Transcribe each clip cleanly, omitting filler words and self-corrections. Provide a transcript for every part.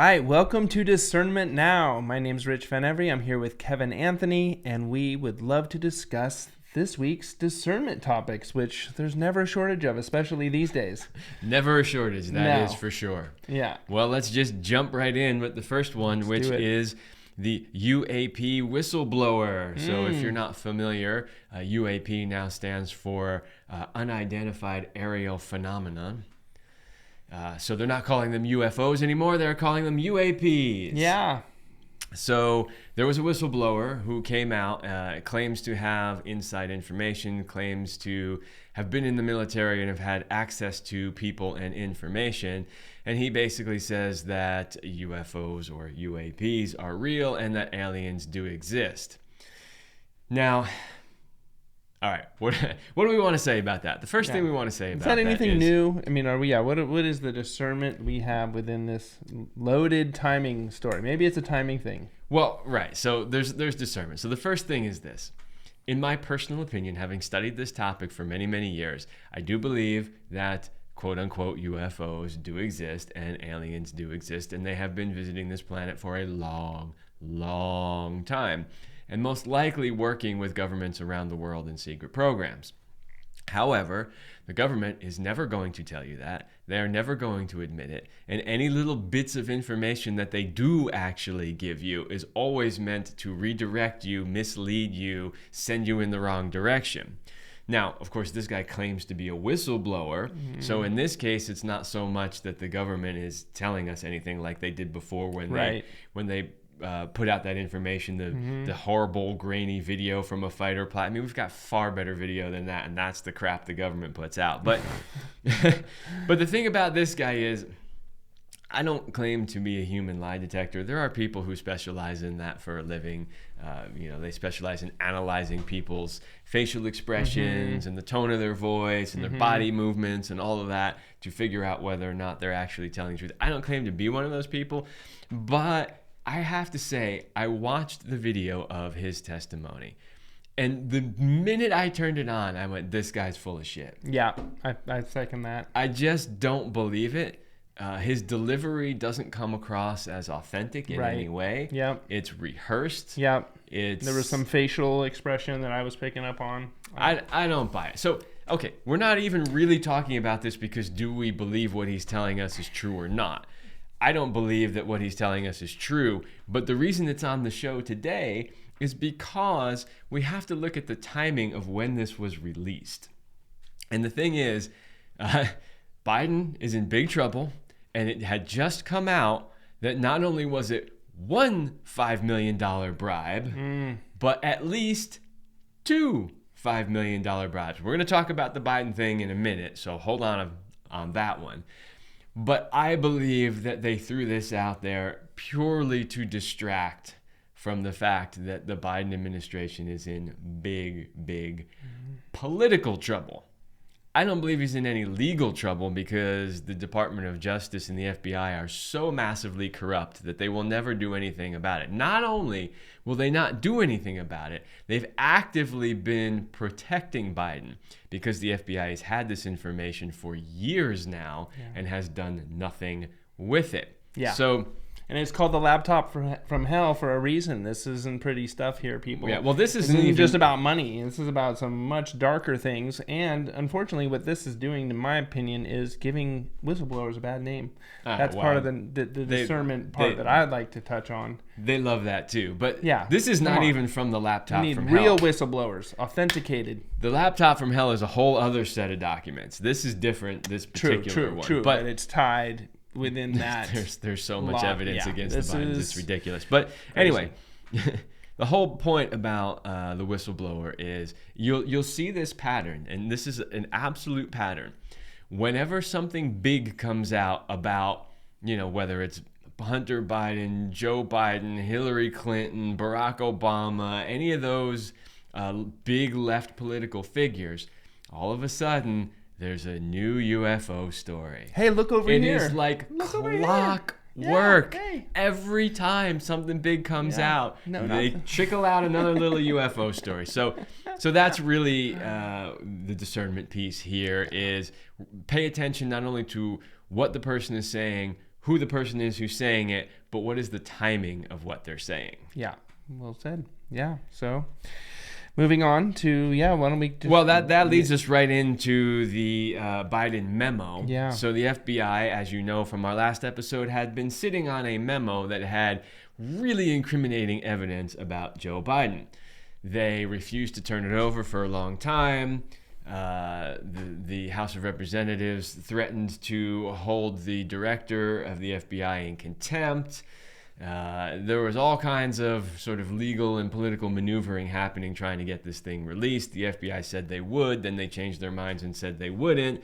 right, welcome to Discernment Now. My name's Rich Van Every. I'm here with Kevin Anthony, and we would love to discuss this week's discernment topics, which there's never a shortage of, especially these days. Never a shortage, that is for sure. Yeah. Well, let's just jump right in with the first one, which is the UAP whistleblower. So if you're not familiar, UAP now stands for Unidentified Aerial Phenomenon. So they're not calling them UFOs anymore, they're calling them UAPs. Yeah. So there was a whistleblower who came out, claims to have inside information, claims to have been in the military and have had access to people and information. And he basically says that UFOs or UAPs are real and that aliens do exist. Now, all right, what do we want to say about that? The first thing we want to say about that is... Is that anything new? I mean, what is the discernment we have within this loaded timing story? Maybe it's a timing thing. Well, right. So there's discernment. So the first thing is this. In my personal opinion, having studied this topic for many, many years, I do believe that quote-unquote UFOs do exist and aliens do exist, and they have been visiting this planet for a long, long time, and most likely working with governments around the world in secret programs. However, the government is never going to tell you that. They are never going to admit it. And any little bits of information that they do actually give you is always meant to redirect you, mislead you, send you in the wrong direction. Now, of course, this guy claims to be a whistleblower. Mm-hmm. So in this case, it's not so much that the government is telling us anything like they did before when they put out that information, the horrible, grainy video from a fighter pilot. I mean, we've got far better video than that, and that's the crap the government puts out. But but the thing about this guy is, I don't claim to be a human lie detector. There are people who specialize in that for a living. They specialize in analyzing people's facial expressions and the tone of their voice and their body movements and all of that to figure out whether or not they're actually telling the truth. I don't claim to be one of those people, but I have to say, I watched the video of his testimony, and the minute I turned it on, I went, this guy's full of shit. Yeah, I second that. I just don't believe it. His delivery doesn't come across as authentic in any way. Yep. It's rehearsed. Yep. There was some facial expression that I was picking up on. I don't buy it. So, okay, we're not even really talking about this because do we believe what he's telling us is true or not? I don't believe that what he's telling us is true, but the reason it's on the show today is because we have to look at the timing of when this was released. And the thing is, Biden is in big trouble, and it had just come out that not only was it one $5 million bribe, but at least two $5 million bribes. We're going to talk about the Biden thing in a minute, so hold on that one. But I believe that they threw this out there purely to distract from the fact that the Biden administration is in big, big political trouble. I don't believe he's in any legal trouble because the Department of Justice and the FBI are so massively corrupt that they will never do anything about it. Not only will they not do anything about it, they've actively been protecting Biden because the FBI has had this information for years now and has done nothing with it. Yeah. So, and it's called the laptop from hell for a reason. This isn't pretty stuff here, people. Yeah, well, this isn't even just about money. This is about some much darker things. And unfortunately, what this is doing, in my opinion, is giving whistleblowers a bad name. That's part of the discernment part that I'd like to touch on. They love that too. But yeah, this is not even from the laptop from hell. We need real whistleblowers, authenticated. The laptop from hell is a whole other set of documents. This is different, this particular one. True, but it's tied within that. There's so much evidence against the Bidens. It's ridiculous. But anyway, the whole point about the whistleblower is you'll see this pattern, and this is an absolute pattern. Whenever something big comes out about, whether it's Hunter Biden, Joe Biden, Hillary Clinton, Barack Obama, any of those big left political figures, all of a sudden there's a new UFO story. Hey, look over here. It is like clockwork. Hey. Every time something big comes out, they trickle out another little UFO story. So that's really the discernment piece here is pay attention not only to what the person is saying, who the person is who's saying it, but what is the timing of what they're saying. Yeah, well said. Yeah, so moving on to, why don't we just... Well, that leads us right into the Biden memo. Yeah. So the FBI, as you know from our last episode, had been sitting on a memo that had really incriminating evidence about Joe Biden. They refused to turn it over for a long time. The House of Representatives threatened to hold the director of the FBI in contempt. There was all kinds of sort of legal and political maneuvering happening trying to get this thing released. The FBI said they would, then they changed their minds and said they wouldn't.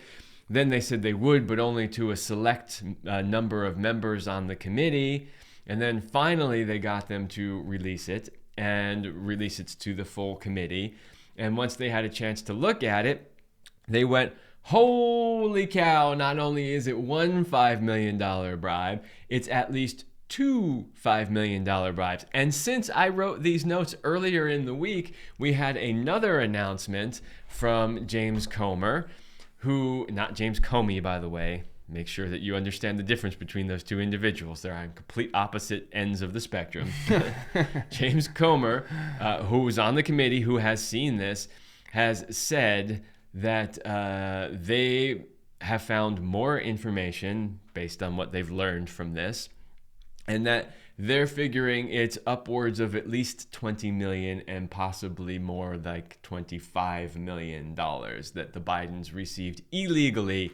Then they said they would, but only to a select number of members on the committee. And then finally they got them to release it to the full committee. And once they had a chance to look at it, they went, holy cow, not only is it one $5 million bribe, it's at least two $5 million bribes. And since I wrote these notes earlier in the week, we had another announcement from James Comer, not James Comey, by the way. Make sure that you understand the difference between those two individuals. They're on complete opposite ends of the spectrum. James Comer, who was on the committee, who has seen this, has said that they have found more information based on what they've learned from this, and that they're figuring it's upwards of at least $20 million and possibly more, like $25 million that the Bidens received illegally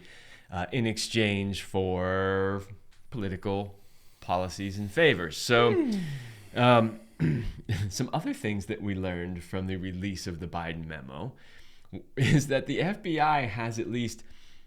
in exchange for political policies and favors. So some other things that we learned from the release of the Biden memo is that the FBI has at least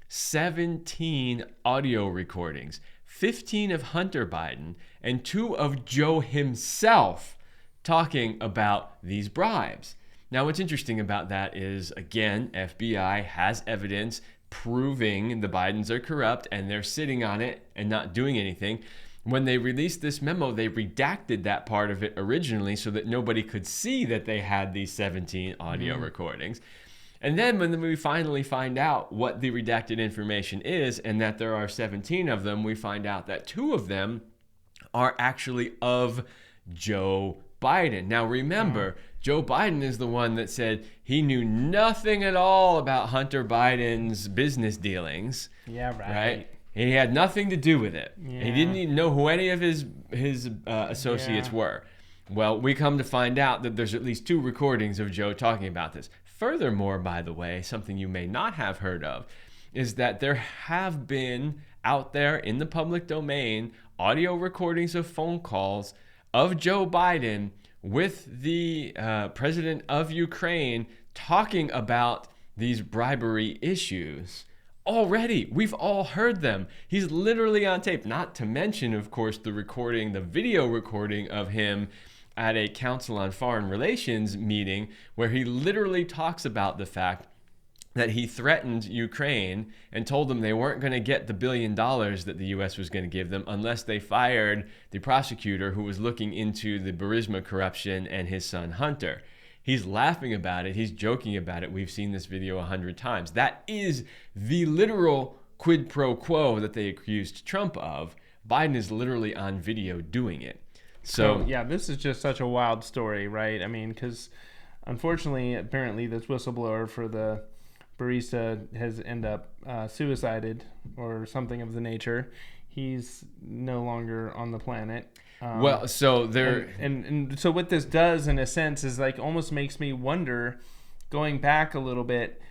17 audio recordings, 15 of Hunter Biden and 2 of Joe himself talking about these bribes. Now, what's interesting about that is, again, FBI has evidence proving the Bidens are corrupt, and they're sitting on it and not doing anything. When they released this memo, they redacted that part of it originally so that nobody could see that they had these 17 audio recordings. And then when we finally find out what the redacted information is and that there are 17 of them, we find out that 2 of them are actually of Joe Biden. Now remember, Joe Biden is the one that said he knew nothing at all about Hunter Biden's business dealings. Yeah, right. He had nothing to do with it. Yeah. He didn't even know who any of his associates were. Well, we come to find out that there's at least 2 recordings of Joe talking about this. Furthermore, by the way, something you may not have heard of is that there have been out there in the public domain audio recordings of phone calls of Joe Biden with the president of Ukraine talking about these bribery issues. Already, we've all heard them. He's literally on tape, not to mention, of course, the video recording of him at a Council on Foreign Relations meeting where he literally talks about the fact that he threatened Ukraine and told them they weren't going to get the $1 billion that the U.S. was going to give them unless they fired the prosecutor who was looking into the Burisma corruption and his son Hunter. He's laughing about it. He's joking about it. We've seen this video 100 times. That is the literal quid pro quo that they accused Trump of. Biden is literally on video doing it. So yeah, this is just such a wild story, right? I mean, because unfortunately, apparently this whistleblower for the barista has ended up suicided or something of the nature. He's no longer on the planet. Well, so there and so what this does in a sense is like almost makes me wonder, going back a little bit,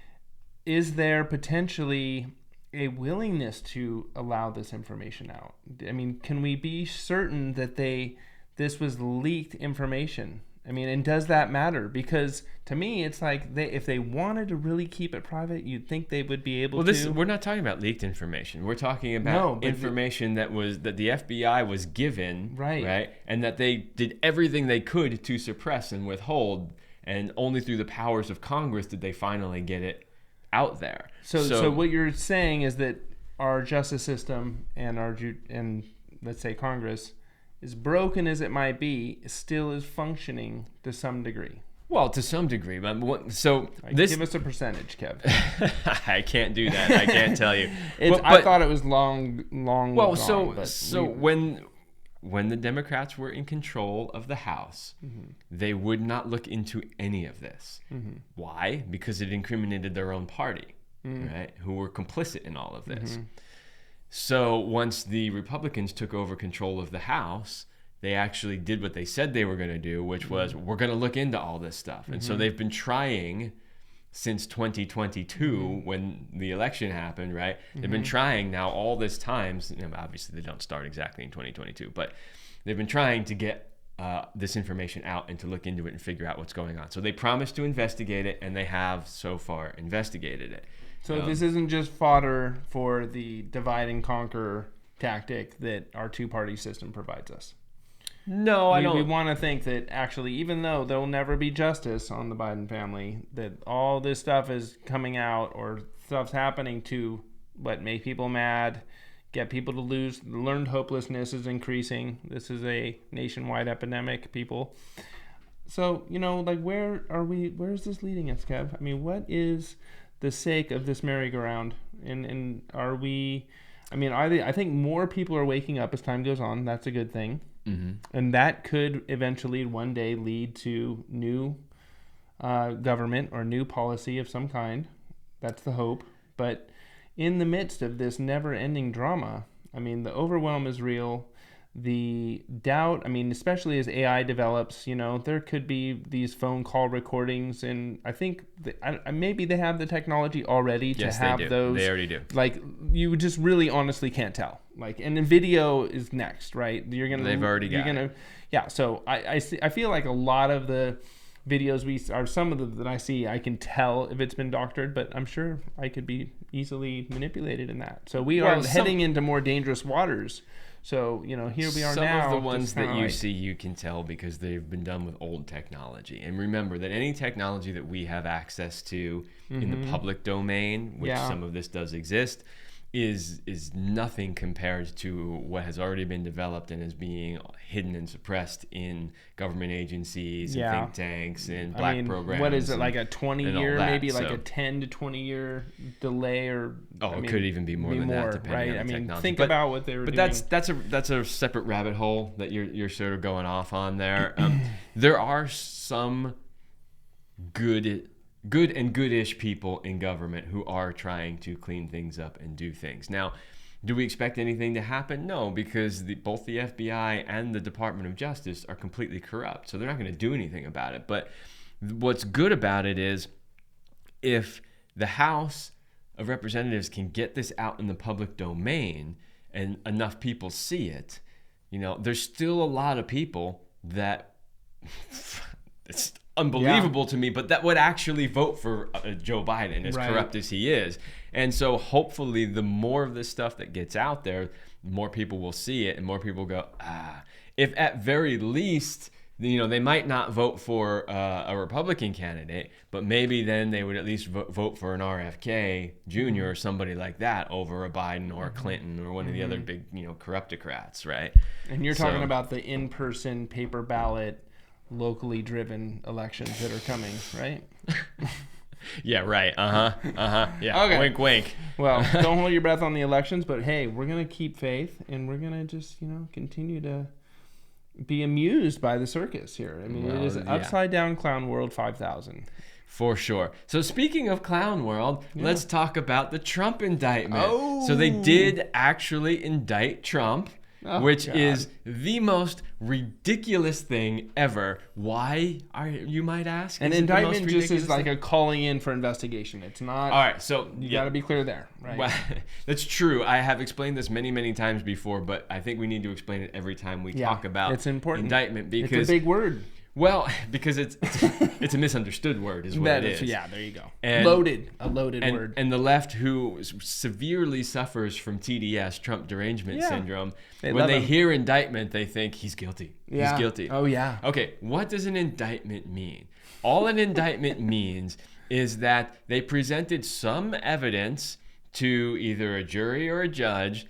is there potentially a willingness to allow this information out? I mean, can we be certain that this was leaked information? I mean, and does that matter? Because to me, it's like if they wanted to really keep it private, you'd think they would be able to. We're not talking about leaked information. We're talking about information that the FBI was given, right, and that they did everything they could to suppress and withhold, and only through the powers of Congress did they finally get it out there. So what you're saying is that our justice system and let's say Congress, as broken as it might be, still is functioning to some degree. Well, to some degree, but give us a percentage, Kev. I can't do that. I can't tell you. I thought it was long. Well, gone, when the Democrats were in control of the House, they would not look into any of this. Why? Because it incriminated their own party, right? Who were complicit in all of this. So once the Republicans took over control of the House, they actually did what they said they were going to do, which was, we're going to look into all this stuff. And so they've been trying since 2022, when the election happened, right? They've been trying now all this time. Obviously, they don't start exactly in 2022, but they've been trying to get this information out and to look into it and figure out what's going on. So they promised to investigate it, and they have so far investigated it. So this isn't just fodder for the divide and conquer tactic that our two-party system provides us. No, I don't. We want to think that actually, even though there will never be justice on the Biden family, that all this stuff is coming out or stuff's happening to make people mad, get people to lose. Learned hopelessness is increasing. This is a nationwide epidemic, people. So, where are we? Where is this leading us, Kev? I mean, what is the sake of this merry-go-round? And are we... I think more people are waking up as time goes on. That's a good thing. And that could eventually one day lead to new government or new policy of some kind. That's the hope. But in the midst of this never-ending drama, the overwhelm is real. The doubt, especially as AI develops, there could be these phone call recordings, and I think maybe they have the technology already to have those. They already do. You just really honestly can't tell. And then video is next, right? They've already got it. Yeah, so I feel like a lot of the videos some of them that I see, I can tell if it's been doctored, but I'm sure I could be easily manipulated in that. So we are heading into more dangerous waters. So, here we are now. Some of the ones that you see, you can tell because they've been done with old technology. And remember that any technology that we have access to in the public domain, which some of this does exist, is nothing compared to what has already been developed and is being hidden and suppressed in government agencies and think tanks and black programs. What is it, like a 20-year, maybe like a 10 to 20-year delay, or it could even be more than that, depending on the technology. Think about what they were doing. But that's a separate rabbit hole that you're sort of going off on there. There are some good and goodish people in government who are trying to clean things up and do things. Now, do we expect anything to happen? No, because both the FBI and the Department of Justice are completely corrupt, so they're not going to do anything about it. But what's good about it is if the House of Representatives can get this out in the public domain and enough people see it, there's still a lot of people that it's unbelievable to me, but that would actually vote for Joe Biden, as corrupt as he is. And so hopefully the more of this stuff that gets out there, more people will see it and more people go, if at very least, they might not vote for a Republican candidate, but maybe then they would at least vote for an RFK Jr. or somebody like that over a Biden or a Clinton or one of the other big, corruptocrats, right? And you're talking about the in-person paper ballot locally driven elections that are coming, right? Yeah, right. Yeah. Okay. Wink, wink. Well, don't hold your breath on the elections, but hey, we're going to keep faith and we're going to just, continue to be amused by the circus here. It is an upside down clown world 5000. For sure. So speaking of clown world, let's talk about the Trump indictment. So they did actually indict Trump. Which is the most ridiculous thing ever. Why, you might ask? An indictment just is like a calling in for investigation. It's not... All right, so... You got to be clear there, right? Well, that's true. I have explained this many, many times before, but I think we need to explain it every time we talk about it's important. Indictment. Because it's a big word. Well, because it's a misunderstood word is what it is. Yeah, there you go. And, a loaded word. And the left, who severely suffers from TDS, Trump derangement syndrome, when they hear indictment, they think he's guilty. Yeah. He's guilty. Oh, yeah. Okay, what does an indictment mean? All an indictment means is that they presented some evidence to either a jury or a judge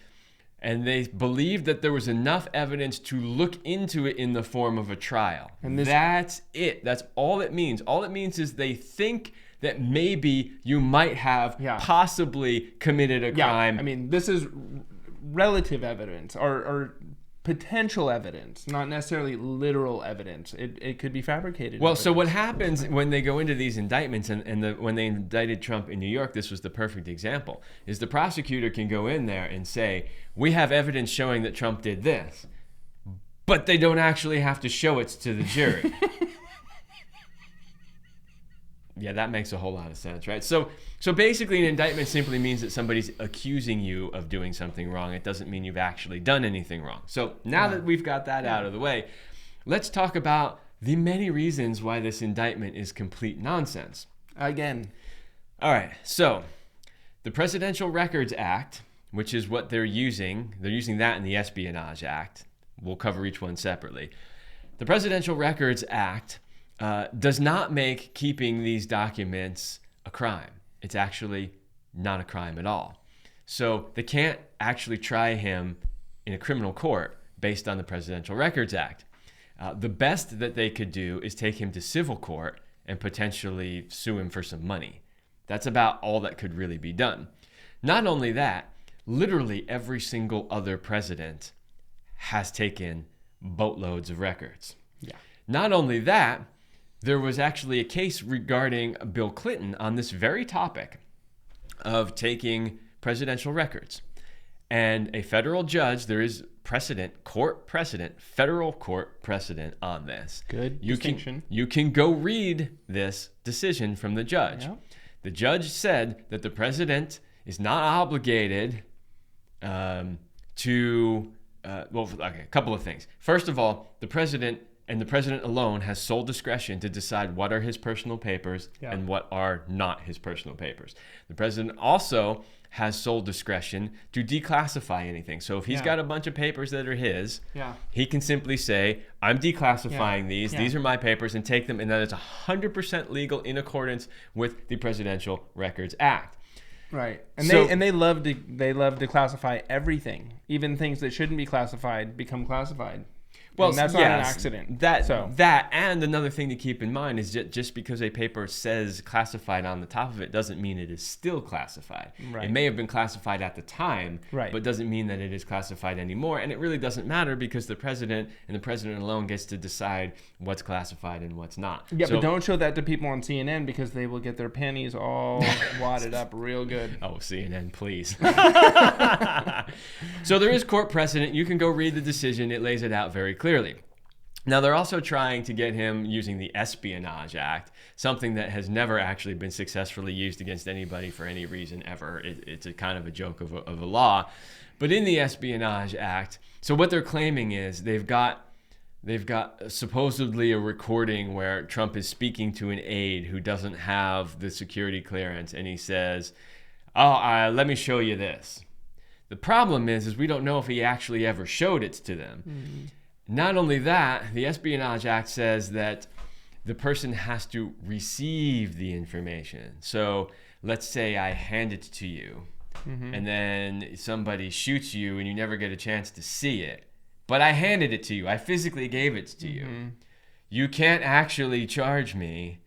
and they believed that there was enough evidence to look into it in the form of a trial. And that's it. That's all it means. All it means is they think that maybe you might have possibly committed a crime. I mean, this is relative evidence or potential evidence, not necessarily literal evidence. It could be fabricated. Well, so what happens when they go into these indictments, and when they indicted Trump in New York, this was the perfect example, is the prosecutor can go in there and say, we have evidence showing that Trump did this, but they don't actually have to show it to the jury. Yeah, that makes a whole lot of sense, right? So basically, an indictment simply means that somebody's accusing you of doing something wrong. It doesn't mean you've actually done anything wrong. So now that we've got that out of the way, let's talk about the many reasons why this indictment is complete nonsense. Again. All right, so the Presidential Records Act, which is what they're using that in the Espionage Act. We'll cover each one separately. The Presidential Records Act does not make keeping these documents a crime. It's actually not a crime at all. So they can't actually try him in a criminal court based on the Presidential Records Act. The best that they could do is take him to civil court and potentially sue him for some money. That's about all that could really be done. Not only that, literally every single other president has taken boatloads of records. Yeah. Not only that, there was actually a case regarding Bill Clinton on this very topic of taking presidential records. And a federal judge, there is federal court precedent on this. Good distinction. You can go read this decision from the judge. Yep. The judge said that the president is not obligated a couple of things. First of all, the president alone has sole discretion to decide what are his personal papers and what are not his personal papers. The president also has sole discretion to declassify anything. So if he's got a bunch of papers that are his, he can simply say, I'm declassifying these. These are my papers, and take them, and that is 100% legal in accordance with the Presidential Records Act. Right. And they love to classify everything. Even things that shouldn't be classified become classified. Well, and that's not an accident. That and another thing to keep in mind is just because a paper says classified on the top of it doesn't mean it is still classified. Right. It may have been classified at the time, but doesn't mean that it is classified anymore. And it really doesn't matter because the president alone gets to decide what's classified and what's not. Yeah, but don't show that to people on CNN because they will get their panties all wadded up real good. Oh, CNN, please. So there is court precedent. You can go read the decision. It lays it out very clearly. Now, they're also trying to get him using the Espionage Act, something that has never actually been successfully used against anybody for any reason ever. It's a kind of a joke of a law. But in the Espionage Act, so what they're claiming is they've got supposedly a recording where Trump is speaking to an aide who doesn't have the security clearance, and he says, let me show you this. The problem is we don't know if he actually ever showed it to them. Mm-hmm. Not only that, the Espionage Act says that the person has to receive the information. So let's say I hand it to you, and then somebody shoots you and you never get a chance to see it. But I handed it to you. I physically gave it to you. You can't actually charge me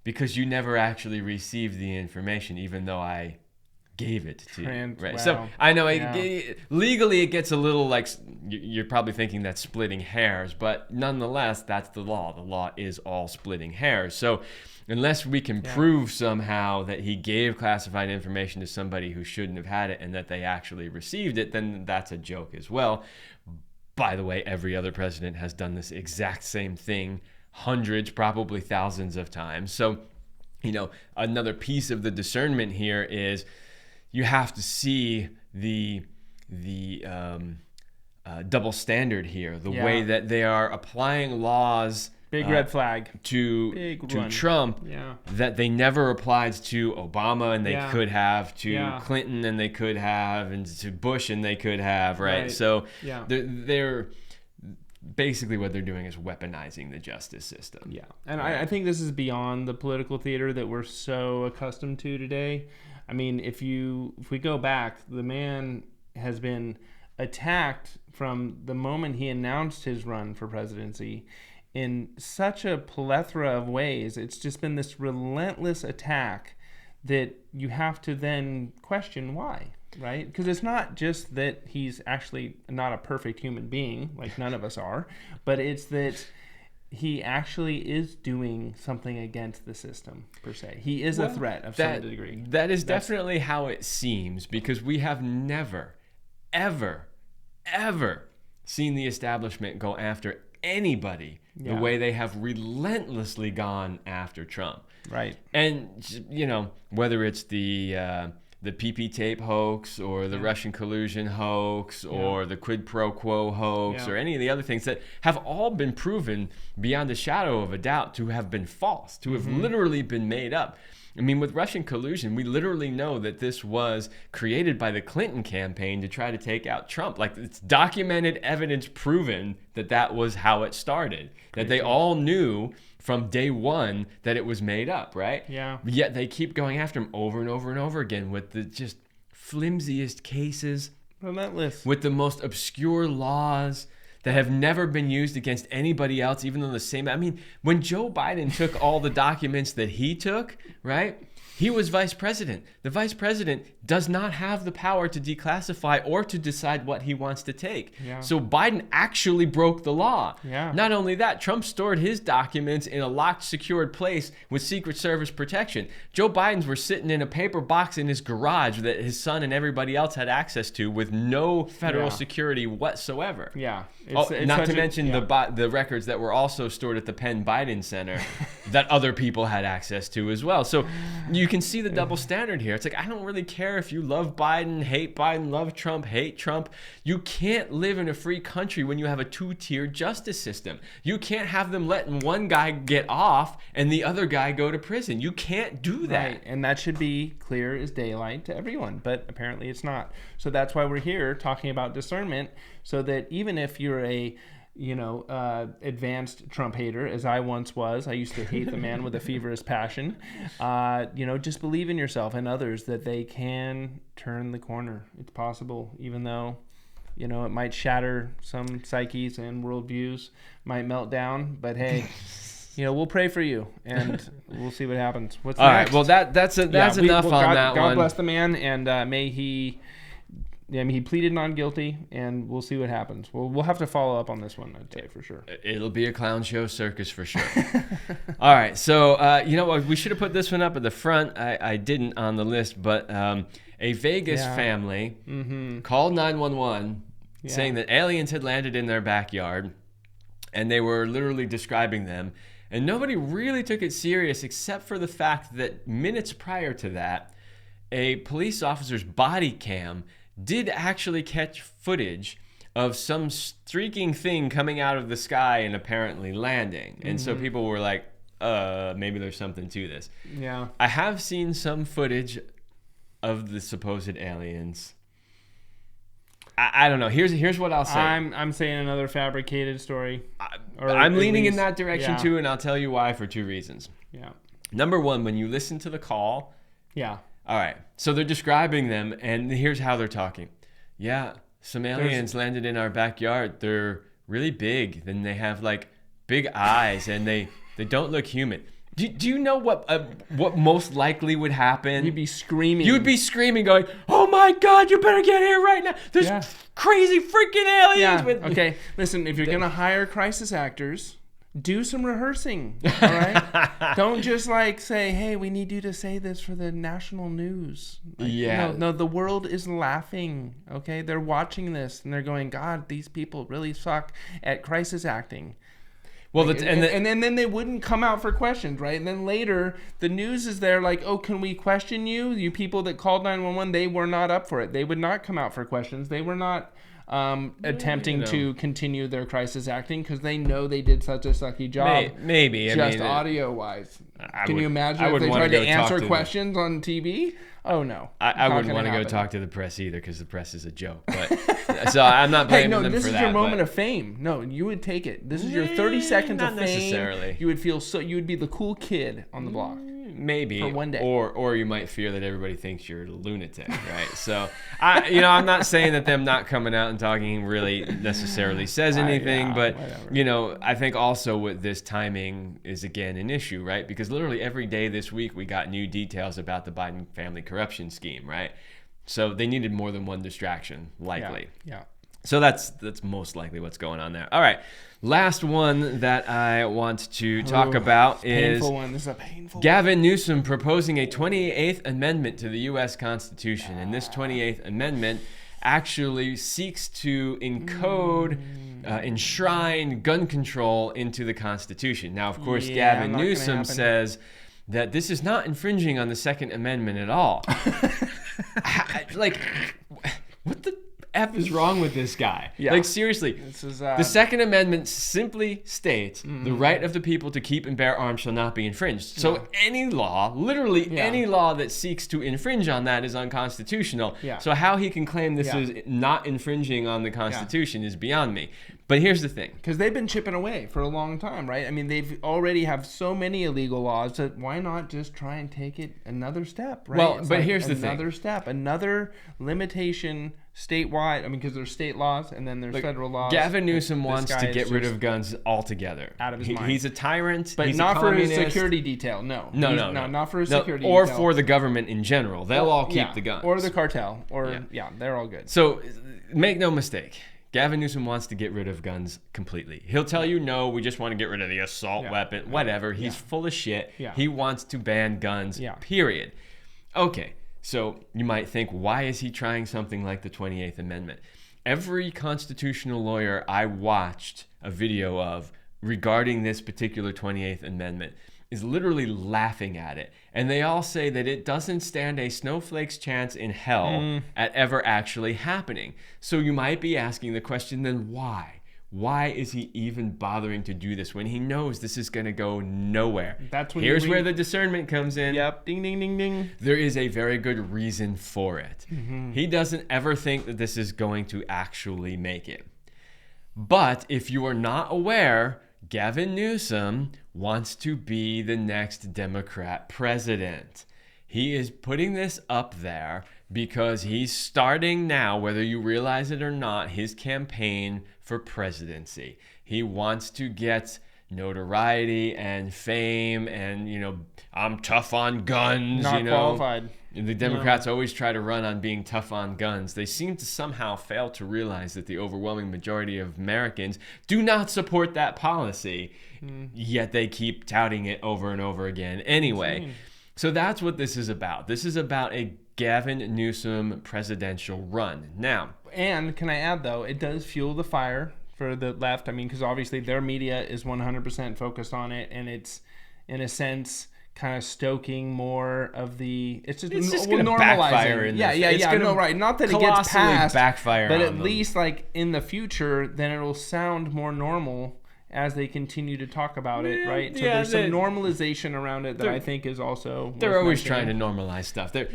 because you never actually received the information, even though I gave it to you. Right. Wow. So I know legally it gets a little like, you're probably thinking that's splitting hairs, but nonetheless, that's the law. The law is all splitting hairs. So unless we can prove somehow that he gave classified information to somebody who shouldn't have had it and that they actually received it, then that's a joke as well. By the way, every other president has done this exact same thing hundreds, probably thousands of times. So, another piece of the discernment here is you have to see the double standard here, the way that they are applying laws. Big red flag to Trump that they never applied to Obama, and they could have to Clinton, and they could have, and to Bush, and they could have, right? So they're basically what they're doing is weaponizing the justice system. Yeah, and I think this is beyond the political theater that we're so accustomed to today. I mean, if we go back, the man has been attacked from the moment he announced his run for presidency in such a plethora of ways. It's just been this relentless attack that you have to then question why, right? Because it's not just that he's actually not a perfect human being, like none of us are, but it's that he actually is doing something against the system, per se. He is a threat of some degree. That is definitely how it seems, because we have never, ever, ever seen the establishment go after anybody the way they have relentlessly gone after Trump. Right. And, you know, whether it's the PP tape hoax or the Russian collusion hoax or the quid pro quo hoax or any of the other things that have all been proven beyond a shadow of a doubt to have been false, to have literally been made up. I mean, with Russian collusion, we literally know that this was created by the Clinton campaign to try to take out Trump. Like, it's documented evidence proven that that was how it started, that they all knew from day one that it was made up, right? Yeah. Yet they keep going after him over and over and over again with the just flimsiest cases. Relentless. With the most obscure laws that have never been used against anybody else, even though the same... I mean, when Joe Biden took all the documents that he took, right? He was vice president. The vice president does not have the power to declassify or to decide what he wants to take. Yeah. So Biden actually broke the law. Yeah. Not only that, Trump stored his documents in a locked, secured place with Secret Service protection. Joe Biden's were sitting in a paper box in his garage that his son and everybody else had access to with no federal security whatsoever. Yeah. Not to mention the records that were also stored at the Penn Biden Center that other people had access to as well. So you can see the double standard here. It's like, I don't really care if you love Biden, hate Biden, love Trump, hate Trump. You can't live in a free country when you have a two-tier justice system. You can't have them letting one guy get off and the other guy go to prison. You can't do that. Right. And that should be clear as daylight to everyone, but apparently it's not. So that's why we're here talking about discernment, so that even if you're a advanced Trump hater, as I once was. I used to hate the man with a feverish passion. Just believe in yourself and others that they can turn the corner. It's possible, even though, it might shatter some psyches and worldviews, might melt down. But hey, we'll pray for you, and we'll see what happens. What's all next? Right. Well, that's enough on that one. God bless the man, and may he. Yeah, I mean, he pleaded not guilty, and we'll see what happens. We'll have to follow up on this one, I'd say, for sure. It'll be a clown show circus for sure. All right, so you know what? We should have put this one up at the front. I didn't on the list, but a Vegas family called 911 saying that aliens had landed in their backyard, and they were literally describing them. And nobody really took it serious except for the fact that minutes prior to that, a police officer's body cam did actually catch footage of some streaking thing coming out of the sky and apparently landing. And so people were like, maybe there's something to this. Yeah. I have seen some footage of the supposed aliens. I don't know. Here's what I'll say. I'm saying another fabricated story. I'm leaning in that direction too, and I'll tell you why for two reasons. Yeah. Number one, when you listen to the call. Yeah. All right, so they're describing them, and here's how they're talking. Yeah, some aliens landed in our backyard. They're really big, then they have like big eyes, and they don't look human. Do you know what most likely would happen? You'd be screaming. You'd be screaming, going, "Oh my God, you better get here right now! There's crazy freaking aliens!" Yeah. Okay, listen, if you're gonna hire crisis actors, do some rehearsing, all right? Don't just say, hey, we need you to say this for the national news. No, the world is laughing, okay? They're watching this, and they're going, God, these people really suck at crisis acting. Well, and then they wouldn't come out for questions, right? And then later, the news is there oh, can we question you? You people that called 911, they were not up for it. They would not come out for questions. They were not attempting to continue their crisis acting because they know they did such a sucky job. Maybe. Audio wise. Can you imagine if they tried to answer questions on TV? Oh, no. I wouldn't want to go talk to the press either because the press is a joke. But so I'm not blaming them for that. This is your moment of fame. No, you would take it. This is your 30 seconds of fame. Not necessarily. You would feel you would be the cool kid on the block. maybe for one day. Or you might fear that everybody thinks you're a lunatic, right? So I'm not saying that them not coming out and talking really necessarily says anything, but whatever. I think also with this timing is again an issue, right? Because literally every day this week we got new details about the Biden family corruption scheme, right? So they needed more than one distraction, likely. Yeah. So that's most likely what's going on there. All right. Last one that I want to talk about is painful one. This is a painful Gavin Newsom proposing a 28th Amendment to the U.S. Constitution. And this 28th Amendment actually seeks to enshrine gun control into the Constitution. Now, of course, Gavin Newsom says that this is not infringing on the Second Amendment at all. What the F is wrong with this guy? Yeah. Like, seriously, the Second Amendment simply states the right of the people to keep and bear arms shall not be infringed. So any law, literally any law that seeks to infringe on that is unconstitutional. Yeah. So how he can claim this is not infringing on the Constitution is beyond me. But here's the thing. Because they've been chipping away for a long time, right? I mean, they've already have so many illegal laws that why not just try and take it another step, right? Well, but here's the thing. Another step, another limitation statewide. I mean, because there's state laws and then there's federal laws. Gavin Newsom wants to get rid of guns altogether. Out of his mind. He's a tyrant. But he's not a for his security detail. No, not for his security detail. Or for the government in general. They'll all keep the guns. Or the cartel. They're all good. So make no mistake. Gavin Newsom wants to get rid of guns completely. He'll tell you, no, we just want to get rid of the assault weapon, whatever. He's full of shit. Yeah. He wants to ban guns, period. Okay, so you might think, why is he trying something like the 28th Amendment? Every constitutional lawyer I watched a video of regarding this particular 28th Amendment is literally laughing at it. And they all say that it doesn't stand a snowflake's chance in hell at ever actually happening. So you might be asking the question, then why? Why is he even bothering to do this when he knows this is going to go nowhere? Here's where the discernment comes in. Yep. Ding, ding, ding, ding. There is a very good reason for it. He doesn't ever think that this is going to actually make it. But if you are not aware, Gavin Newsom wants to be the next Democrat president. He is putting this up there because he's starting now, whether you realize it or not, his campaign for presidency. He wants to get notoriety and fame and, I'm tough on guns. Not qualified. The Democrats always try to run on being tough on guns. They seem to somehow fail to realize that the overwhelming majority of Americans do not support that policy, yet they keep touting it over and over again anyway. So that's what this is about. This is about a Gavin Newsom presidential run. Now, and can I add, though, it does fuel the fire for the left. I mean, because obviously their media is 100% focused on it, and it's, in a sense, kind of stoking more of the it's just going to backfire in right, not that it gets passed, backfire, but at least like in the future then it'll sound more normal as they continue to talk about it, right? So there's some normalization around it that I think is also they're always trying to normalize stuff. They're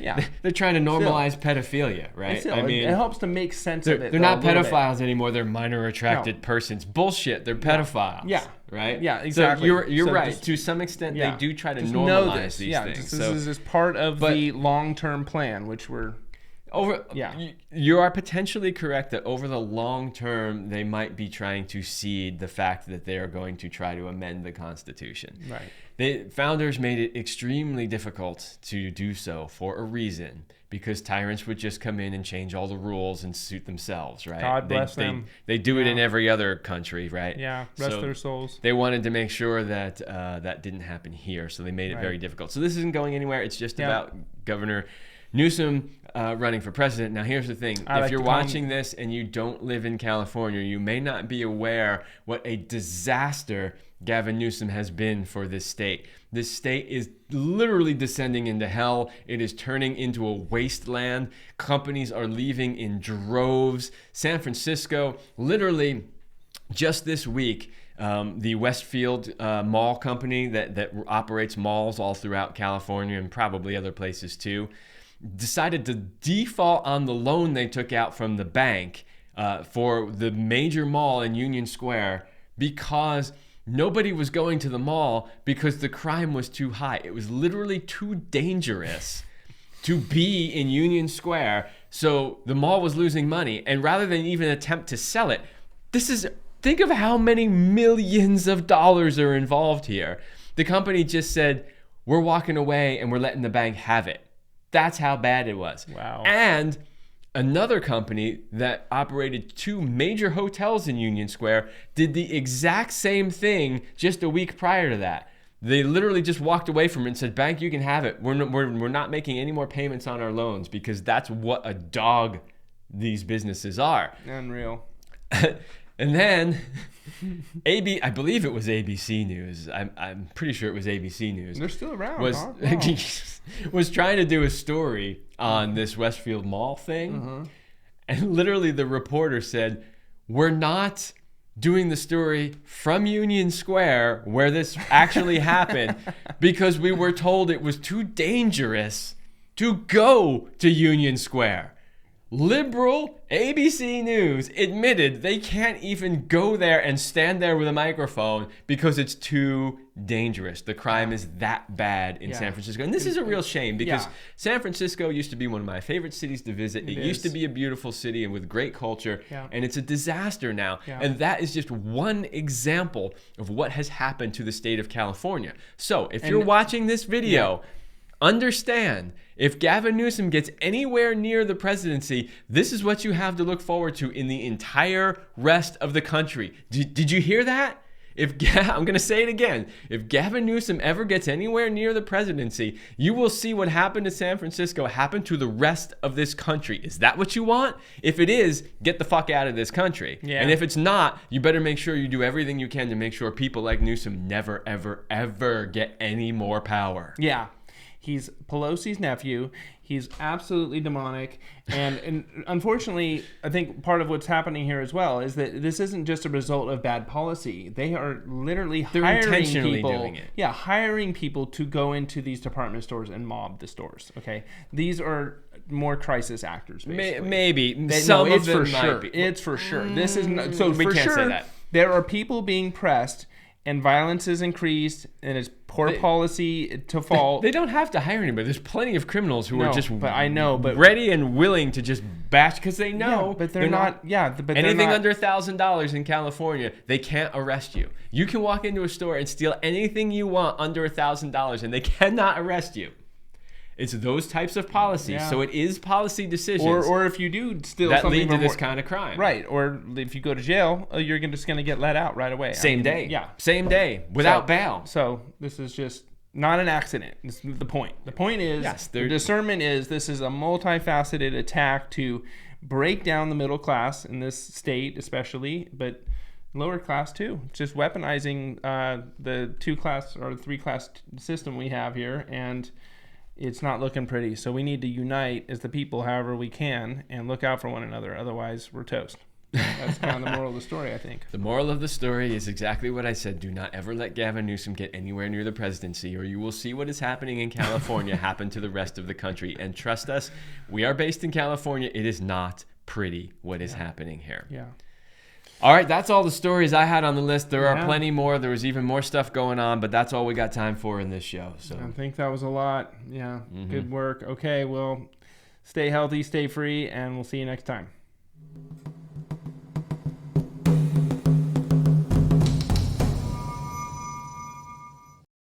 trying to normalize pedophilia, right? I mean, it helps to make sense of it. They're not pedophiles anymore. They're minor attracted persons. Bullshit. They're pedophiles. Yeah. Right? Yeah, exactly. So you're right. To some extent, they do try to normalize these things. This is part of the long-term plan, which we're... You are potentially correct that over the long term, they might be trying to seed the fact that they are going to try to amend the Constitution. Right. The founders made it extremely difficult to do so for a reason, because tyrants would just come in and change all the rules and suit themselves, right? God bless them. They do it in every other country, right? Yeah, rest their souls. They wanted to make sure that that didn't happen here, so they made it very difficult. So this isn't going anywhere. It's just about Governor Newsom running for president. Now, here's the thing. If you're watching this and you don't live in California, you may not be aware what a disaster Gavin Newsom has been for this state. This state is literally descending into hell. It is turning into a wasteland. Companies are leaving in droves. San Francisco, literally just this week, the Westfield Mall company that operates malls all throughout California and probably other places too, decided to default on the loan they took out from the bank for the major mall in Union Square because nobody was going to the mall because the crime was too high. It was literally too dangerous to be in Union Square. So the mall was losing money. And rather than even attempt to sell it, think of how many millions of dollars are involved here. The company just said, we're walking away and we're letting the bank have it. That's how bad it was. Wow. And another company that operated 2 major hotels in Union Square did the exact same thing just a week prior to that. They literally just walked away from it and said, bank, you can have it. We're not making any more payments on our loans because that's what a dog these businesses are. Unreal. And then I believe it was ABC News. I'm pretty sure it was ABC News. They're still around. Was trying to do a story on this Westfield Mall thing. And literally the reporter said, we're not doing the story from Union Square where this actually happened because we were told it was too dangerous to go to Union Square. Liberal ABC News admitted they can't even go there and stand there with a microphone because it's too dangerous. The crime is that bad in San Francisco. And this is a real shame because San Francisco used to be one of my favorite cities to visit. It used to be a beautiful city and with great culture. And it's a disaster now. And that is just one example of what has happened to the state of California. So if you're watching this video, understand, if Gavin Newsom gets anywhere near the presidency, this is what you have to look forward to in the entire rest of the country. Did you hear that? I'm going to say it again. If Gavin Newsom ever gets anywhere near the presidency, you will see what happened to San Francisco happen to the rest of this country. Is that what you want? If it is, get the fuck out of this country. And if it's not, you better make sure you do everything you can to make sure people like Newsom never, ever, ever get any more power. Yeah. He's Pelosi's nephew. He's absolutely demonic. And unfortunately, I think part of what's happening here as well is that this isn't just a result of bad policy. They are literally hiring people. Doing it. Yeah, hiring people to go into these department stores and mob the stores. Okay, these are more crisis actors. Basically. Maybe it's for sure. It's for sure. This is not, so we for can't sure. Say that. There are people being pressed. And violence is increased, and it's poor policy to fault. They don't have to hire anybody. There's plenty of criminals who are just ready and willing to just bash because they know. Yeah, but they're not. Yeah, but anything under $1,000 in California, they can't arrest you. You can walk into a store and steal anything you want under $1,000, and they cannot arrest you. It's those types of policies. So it is policy decisions. Or if you do steal that something lead to this kind of crime. Right. Or if you go to jail, you're just going to get let out right away. Same day. Yeah. Same day. Without bail. So this is just not an accident. This is the point. The point is, the discernment is this is a multifaceted attack to break down the middle class in this state especially, but lower class too. It's just weaponizing the 2-class or 3-class system we have here, and it's not looking pretty. So we need to unite as the people however we can and look out for one another. Otherwise, we're toast. That's kind of the moral of the story, I think. The moral of the story is exactly what I said. Do not ever let Gavin Newsom get anywhere near the presidency, or you will see what is happening in California happen to the rest of the country. And trust us, we are based in California. It is not pretty what is happening here. Yeah. All right, that's all the stories I had on the list. There are plenty more. There was even more stuff going on, but that's all we got time for in this show. So I think that was a lot. Yeah, Good work. Okay, well, stay healthy, stay free, and we'll see you next time.